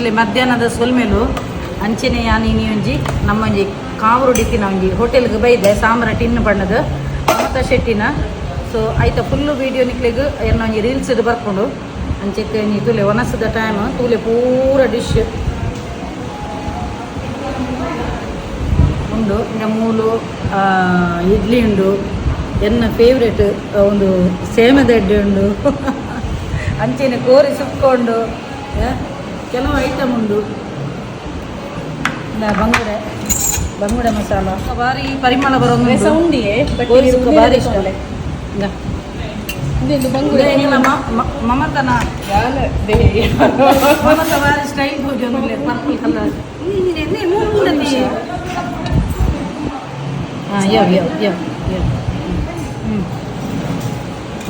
ಇಲ್ಲಿ ಮಧ್ಯಾಹ್ನದ ಸೊಲ್ಮೆಲು ಅಂಚೆನೆ ಯಾನಿ ಒಂಜಿ ನಮ್ಮೊಂಜಿ ಕಾವರುಡಿತ್ತಿನ ಒಂಜಿ ಹೋಟೆಲ್ಗೆ ಬೈದೆ ಸಾಂಬ್ರ ಟಿನ್ ಬಣ್ಣದ ಮಮತಾ ಶೆಟ್ಟಿನ. ಸೊ ಆಯ್ತಾ ಫುಲ್ಲು ವೀಡಿಯೋ ನಿಕ್ಲಿಗೆ ಏನೋ ಒಂಜಿ ರೀಲ್ಸ್ ಬರ್ಕೊಂಡು ಅಂಚೆಕ್ಕೆ ನೀ ತೂಲೆ ಒನಸದ ಟೈಮ್ ತೂಲೆ ಪೂರ ಡಿಶ್ ಉಂಡು. ಇಂದ ಮೂಲು ಇಡ್ಲಿ ಉಂಡು, ಎನ್ನ ಫೇವ್ರೇಟ್ ಒಂದು ಸೇಮದ ಎಡ್ಡೆ ಉಂಡು ಅಂಚೆನೆ ಕೋರಿ ಸುಕ್ಕೊಂಡು ಕೆಲವು ಐಟಮ್ ಉಂಡು. ಬಂಗುಡೆ ಮಸಾಲ ಭಾರಿ ಪರಿಮಳ ಬರೋದು ಸೌಂಡಿಗೆ ಭಾರಿ ಇಷ್ಟ. ಮಮತನ ಮಮತ ಭಾರಿ ಸ್ಟೈಲ್ ಹೋಗಿ ಪರ್ಪಲ್ ಕಲರ್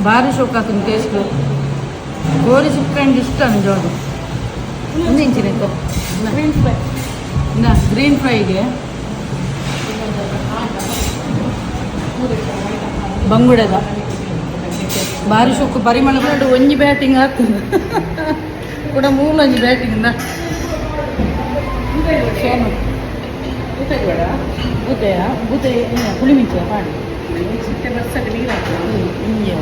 ಭಾರಿ ಶೋಕ ಆಗ್ತದೆ ಟೇಸ್ಟ್. ಕೋರಿ ಸುಕ್ಕೊಂಡು ಇಷ್ಟ ನಿಜವಾಗ್ಲು. ಒಂದು ಇಂಚಿನ ಗ್ರೀನ್ ಫ್ರೈಗೆ ಬಂಗುಡೆದ ಭಾರಿ ಶೋಕು ಪರಿಮಳ ಬಂದು ಒಂಜಿ ಬ್ಯಾಟಿಂಗ್ ಆಗ್ತದೆ ಕೂಡ ಮೂಲ ಒಂಜಿ ಬ್ಯಾಟಿಂಗ್ ಸೋನು ಬೂತೆಯ ಬೂತೆ ಪುಳಿ ಮಿಂಚ ಮಾಡಿ ಸಿಟ್ಟೆ ಬರ್ಸಕ್ಕೆ ನೀರು ಹಾಕಿ ಹಿಂಗೆ